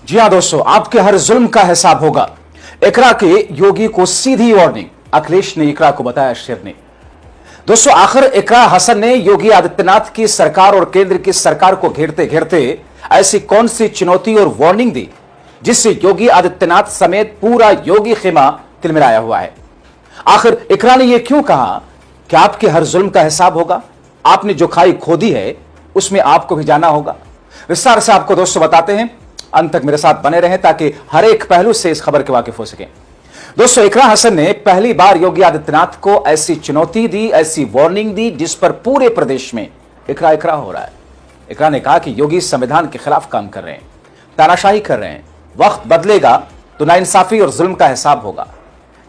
जी हां दोस्तों, आपके हर जुल्म का हिसाब होगा। इकरा के योगी को सीधी वार्निंग, अखिलेश ने इकरा को बताया शेरनी। दोस्तों, आखिर इकरा हसन ने योगी आदित्यनाथ की सरकार और केंद्र की सरकार को घेरते घेरते ऐसी कौन सी चुनौती और वार्निंग दी जिससे योगी आदित्यनाथ समेत पूरा योगी खेमा तिलमिलाया हुआ है। आखिर इकरा ने यह क्यों कहा कि आपके हर जुल्म का हिसाब होगा, आपने जो खाई खोदी है उसमें आपको भी जाना होगा। विस्तार से आपको दोस्तों बताते हैं, अंत तक मेरे साथ बने रहें ताकि हर एक पहलू से इस खबर के वाकिफ हो सके। दोस्तों, इकरा हसन ने पहली बार योगी आदित्यनाथ को ऐसी चुनौती दी, ऐसी वार्निंग दी जिस पर पूरे प्रदेश में इकरा इकरा हो रहा है। इकरा ने कहा कि योगी संविधान के खिलाफ काम कर रहे हैं, तानाशाही कर रहे हैं, वक्त बदलेगा तो नाइंसाफी और जुल्म का हिसाब होगा।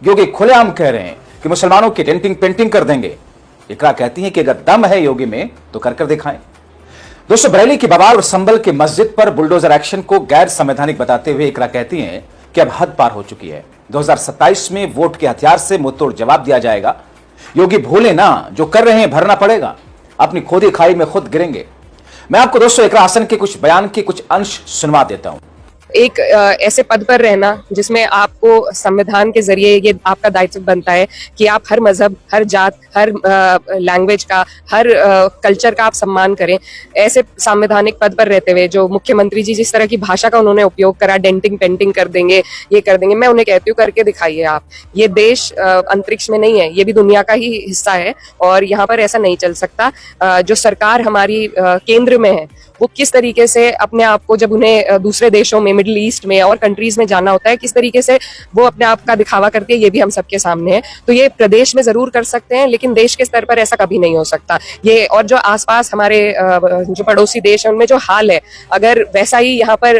योगी खुलेआम कह रहे हैं कि मुसलमानों की डेंटिंग पेंटिंग कर देंगे। इकरा कहती हैं कि अगर दम है योगी में तो कर दिखाएं। दोस्तों, बरेली की बवाल और संभल की मस्जिद पर बुलडोजर एक्शन को गैर संवैधानिक बताते हुए इकरा कहती हैं कि अब हद पार हो चुकी है। 2027 में वोट के हथियार से मुंहतोड़ जवाब दिया जाएगा। योगी भूले ना, जो कर रहे हैं भरना पड़ेगा, अपनी खोदी खाई में खुद गिरेंगे। मैं आपको दोस्तों इकरा हसन के कुछ बयान के कुछ अंश सुनवा देता हूं। एक ऐसे पद पर रहना जिसमें आपको संविधान के जरिए ये आपका दायित्व बनता है कि आप हर मजहब, हर जात, हर लैंग्वेज का, हर कल्चर का आप सम्मान करें। ऐसे संवैधानिक पद पर रहते हुए जो मुख्यमंत्री जी जिस तरह की भाषा का उन्होंने उपयोग करा, डेंटिंग पेंटिंग कर देंगे, ये कर देंगे, मैं उन्हें कहती हूँ करके दिखाइए आप। ये देश अंतरिक्ष में नहीं है, ये भी दुनिया का ही हिस्सा है और यहाँ पर ऐसा नहीं चल सकता। जो सरकार हमारी केंद्र में है वो किस तरीके से अपने आप को, जब उन्हें दूसरे देशों में, मिडिल ईस्ट में और कंट्रीज में जाना होता है, किस तरीके से वो अपने आप का दिखावा करती है, ये भी हम सबके सामने है। तो ये प्रदेश में जरूर कर सकते हैं लेकिन देश के स्तर पर ऐसा कभी नहीं हो सकता। ये और जो आसपास हमारे जो पड़ोसी देश है उनमें जो हाल है, अगर वैसा ही यहाँ पर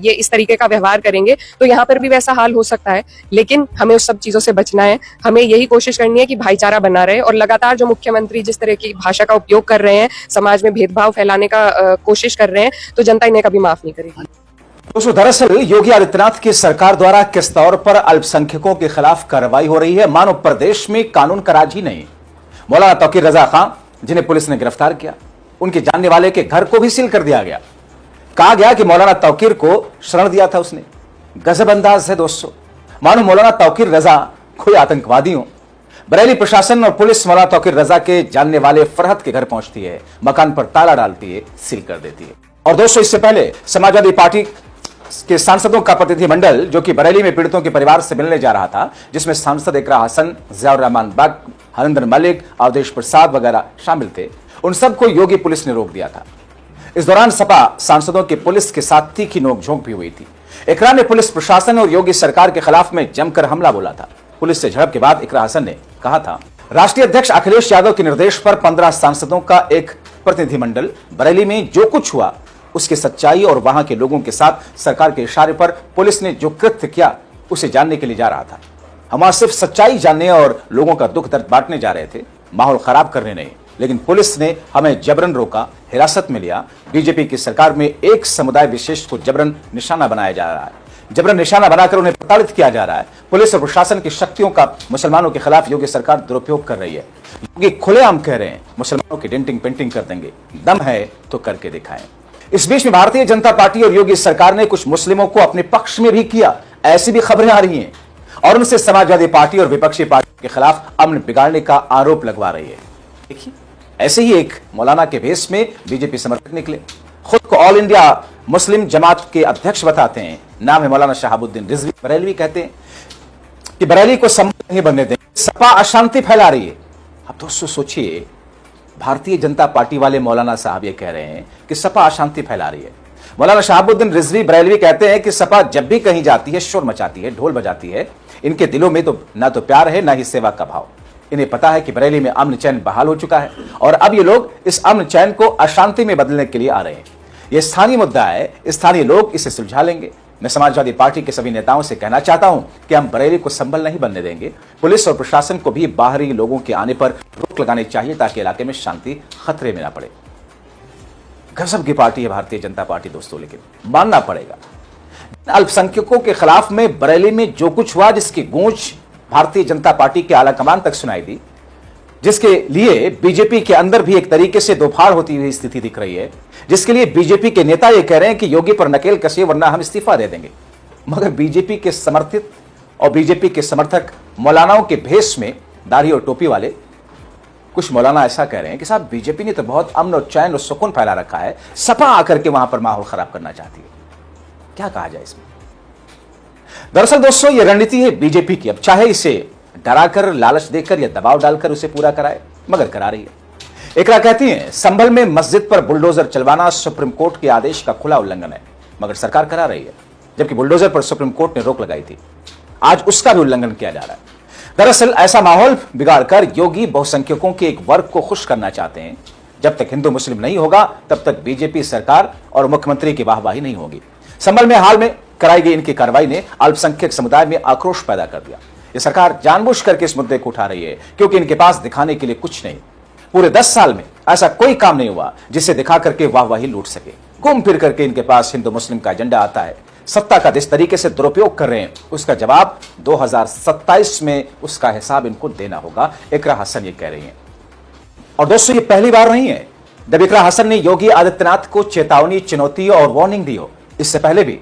ये इस तरीके का व्यवहार करेंगे तो यहाँ पर भी वैसा हाल हो सकता है। लेकिन हमें उस सब चीजों से बचना है। हमें यही कोशिश करनी है कि भाईचारा बना रहे और लगातार जो मुख्यमंत्री जिस तरह की भाषा का उपयोग कर रहे हैं, समाज में भेदभाव फैलाने का कोशिश कर रहे हैं, तो जनता इन्हें कभी माफ नहीं करेगी। दोस्तों, दरअसल योगी आदित्यनाथ की सरकार द्वारा किस तौर पर अल्पसंख्यकों के खिलाफ कार्रवाई हो रही है, मानो प्रदेश में कानून का राज ही नहीं। मौलाना तौकीर रजा खां, जिन्हें पुलिस ने गिरफ्तार किया, उनके जानने वाले के घर को भी सील कर दिया गया। कहा गया कि मौलाना तौकीर को शरण दिया था उसने। गजब अंदाज है दोस्तों, मानो मौलाना तौकीर रजा कोई आतंकवादी हो। बरेली प्रशासन और पुलिस मौलाना तौकीर रजा के जानने वाले फरहत के घर पहुंचती है, मकान पर ताला डालती है, सील कर देती है। और दोस्तों, इससे पहले समाजवादी पार्टी के सांसदों का प्रतिनिधिमंडल जो कि बरेली में पीड़ितों के परिवार से मिलने जा रहा था, जिसमें सांसद इकरा हसन, जियाउर रहमान बग, हरिंदर मलिक, अवधेश प्रसाद वगैरह शामिल थे, उन सबको योगी पुलिस ने रोक दिया था। इस दौरान सपा सांसदों की पुलिस के साथ तीखी नोकझोंक भी हुई थी। इकरा ने पुलिस प्रशासन और योगी सरकार के खिलाफ में जमकर हमला बोला था। पुलिस से झड़प के बाद इकरा हसन ने कहा था, राष्ट्रीय अध्यक्ष अखिलेश यादव के निर्देश पर 15 सांसदों का एक प्रतिनिधिमंडल बरेली में जो कुछ हुआ उसकी सच्चाई और वहां के लोगों के साथ सरकार के इशारे पर पुलिस ने जो कृत्य किया उसे जानने के लिए जा रहा था। हम वहां सिर्फ सच्चाई जानने और लोगों का दुख दर्द बांटने जा रहे थे, माहौल खराब करने नहीं। लेकिन पुलिस ने हमें जबरन रोका, हिरासत में लिया। बीजेपी की सरकार में एक समुदाय विशेष को जबरन निशाना बनाया जा रहा है, जबरन निशाना बनाकर उन्हें प्रताड़ित किया जा रहा है। पुलिस और प्रशासन की शक्तियों का मुसलमानों के खिलाफ योगी सरकार दुरुपयोग कर रही है। योगी खुलेआम कह रहे हैं मुसलमानों की डेंटिंग पेंटिंग कर देंगे, दम है तो करके दिखाएं। इस बीच में भारतीय जनता पार्टी और योगी सरकार ने कुछ मुस्लिमों को अपने पक्ष में भी किया, ऐसी भी खबरें आ रही हैं और उनसे समाजवादी पार्टी और विपक्षी पार्टी के खिलाफ अमन बिगाड़ने का आरोप लगवा रही है। देखिए, ऐसे ही एक मौलाना के भेष में बीजेपी समर्थक निकले, खुद को ऑल इंडिया मुस्लिम जमात के अध्यक्ष बताते हैं। नाम है मौलाना शहाबुद्दीन रिजवी। बरेलवी कहते हैं कि बरेली को संबल नहीं बनने देंगे, सपा अशांति फैला रही है। अब दोस्तों सोचिए, भारतीय जनता पार्टी वाले मौलाना साहब ये कह रहे हैं कि सपा अशांति फैला रही है। मौलाना शहाबुद्दीन रिजवी बरेलवी कहते हैं कि सपा जब भी कहीं जाती है शोर मचाती है, ढोल बजाती है। इनके दिलों में तो ना तो प्यार है ना ही सेवा का भाव। इन्हें पता है कि बरेली में अमन चैन बहाल हो चुका है और अब ये लोग इस अमन चैन को अशांति में बदलने के लिए आ रहे हैं। यह स्थानीय मुद्दा है, स्थानीय लोग इसे सुलझा लेंगे। मैं समाजवादी पार्टी के सभी नेताओं से कहना चाहता हूं कि हम बरेली को संभल नहीं बनने देंगे। पुलिस और प्रशासन को भी बाहरी लोगों के आने पर रोक लगानी चाहिए ताकि इलाके में शांति खतरे में ना पड़े। गजब की पार्टी है भारतीय जनता पार्टी दोस्तों, लेकिन मानना पड़ेगा अल्पसंख्यकों के खिलाफ में बरेली में जो कुछ हुआ, जिसकी गूंज भारतीय जनता पार्टी के आलाकमान तक सुनाई दी, जिसके लिए बीजेपी के अंदर भी एक तरीके से दोफाड़ होती हुई स्थिति दिख रही है, जिसके लिए बीजेपी के नेता ये कह रहे हैं कि योगी पर नकेल कसिए वरना हम इस्तीफा दे देंगे। मगर बीजेपी के समर्थित और बीजेपी के समर्थक मौलानाओं के भेष में, दाढ़ी और टोपी वाले कुछ मौलाना ऐसा कह रहे हैं कि साहब बीजेपी ने तो बहुत अमन और चैन और सुकून फैला रखा है, सपा आकर के वहां पर माहौल खराब करना चाहती है। क्या कहा जाए इसमें? दरअसल दोस्तों ये रणनीति है बीजेपी की। अब चाहे इसे डराकर, लालच देकर या दबाव डालकर उसे पूरा कराए, मगर करा रही है। इकरा कहती हैं संभल में मस्जिद पर बुलडोजर चलवाना सुप्रीम कोर्ट के आदेश का खुला उल्लंघन है, मगर सरकार करा रही है, जबकि बुलडोजर पर सुप्रीम कोर्ट ने रोक लगाई थी। आज उसका भी उल्लंघन किया जा रहा है। दरअसल ऐसा माहौल बिगाड़कर योगी बहुसंख्यकों के एक वर्ग को खुश करना चाहते हैं। जब तक हिंदू मुस्लिम नहीं होगा तब तक बीजेपी सरकार और मुख्यमंत्री की वाहवाही नहीं होगी। संभल में हाल में कराई गई इनकी कार्रवाई ने अल्पसंख्यक समुदाय में आक्रोश पैदा कर दिया। ये सरकार जानबूझ करके इस मुद्दे को उठा रही है क्योंकि इनके पास दिखाने के लिए कुछ नहीं। पूरे 10 साल में ऐसा कोई काम नहीं हुआ जिसे दिखा करके वाहवाही लूट सके। घूम फिर करके इनके पास हिंदू मुस्लिम का एजेंडा आता है। सत्ता का जिस तरीके से दुरुपयोग कर रहे हैं उसका जवाब 2027 में उसका हिसाब इनको देना होगा, इकरा हसन ये कह रही हैं। और दोस्तों ये पहली बार नहीं है जब इकरा हसन ने योगी आदित्यनाथ को चेतावनी, चुनौती और वार्निंग दी हो। इससे पहले भी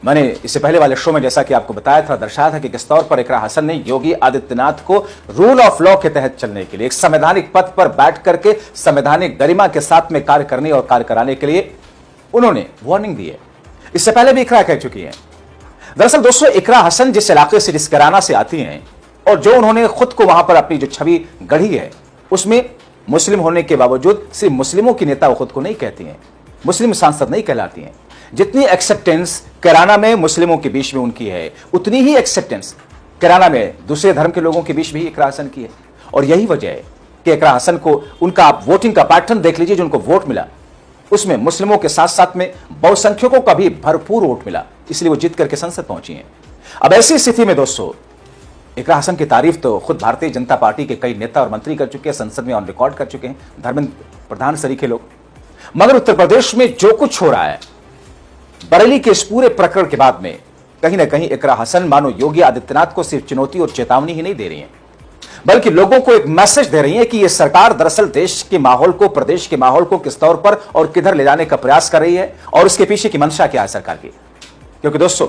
मैंने इससे पहले वाले शो में जैसा कि आपको बताया था, दर्शाया था कि किस तौर पर इकरा हसन ने योगी आदित्यनाथ को रूल ऑफ लॉ के तहत चलने के लिए, एक संवैधानिक पद पर बैठ करके संवैधानिक गरिमा के साथ में कार्य करने और कार्य कराने के लिए उन्होंने वार्निंग दी है। इससे पहले भी इकरा कह चुकी हैं। दरअसल दोस्तों इकरा हसन जिस इलाके से, जिस घराना से आती हैं और जो उन्होंने खुद को वहां पर अपनी जो छवि गढ़ी है उसमें मुस्लिम होने के बावजूद सिर्फ मुस्लिमों की नेता वो खुद को नहीं कहती हैं, मुस्लिम सांसद नहीं कहलाती हैं। जितनी एक्सेप्टेंस कैराना में मुस्लिमों के बीच में उनकी है उतनी ही एक्सेप्टेंस कैराना में दूसरे धर्म के लोगों के बीच भी इकरा हसन की है। और यही वजह है कि इकरा हसन को उनका आप वोटिंग का पैटर्न देख लीजिए, जो उनको वोट मिला उसमें मुस्लिमों के साथ साथ में बहुसंख्यकों का भी भरपूर वोट मिला, इसलिए वो जीत करके संसद पहुंची हैं। अब ऐसी स्थिति में दोस्तों इकरा हसन की तारीफ तो खुद भारतीय जनता पार्टी के कई नेता और मंत्री कर चुके हैं, संसद में ऑन रिकॉर्ड कर चुके हैं, धर्मेंद्र प्रधान सरीखे लोग। मगर उत्तर प्रदेश में जो कुछ हो रहा है, बरेली के इस पूरे प्रकरण के बाद में कहीं ना कहीं इकरा हसन मानो योगी आदित्यनाथ को सिर्फ चुनौती और चेतावनी ही नहीं दे रही है, बल्कि लोगों को एक मैसेज दे रही है कि यह सरकार दरअसल देश के माहौल को, प्रदेश के माहौल को किस तौर पर और किधर ले जाने का प्रयास कर रही है और उसके पीछे की मंशा क्या है सरकार की। क्योंकि दोस्तों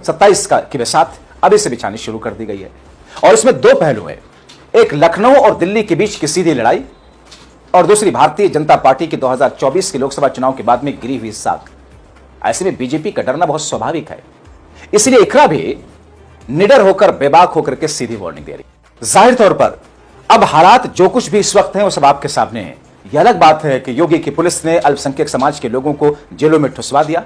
27 की बरसात अभी से बिछानी शुरू कर दी गई है और इसमें दो पहलू हैं, एक लखनऊ और दिल्ली के बीच की सीधी लड़ाई और दूसरी भारतीय जनता पार्टी के 2024 के लोकसभा चुनाव के बाद में गिरी हुई साख। ऐसे में बीजेपी का डरना बहुत स्वाभाविक है, इसलिए इकरा भी निडर होकर, बेबाक होकर के सीधी वार्निंग दे रही है। जाहिर तौर पर अब हालात जो कुछ भी इस वक्त हैं वो सब आपके सामने हैं। यह अलग बात है कि योगी की पुलिस ने अल्पसंख्यक समाज के लोगों को जेलों में ठुसवा दिया,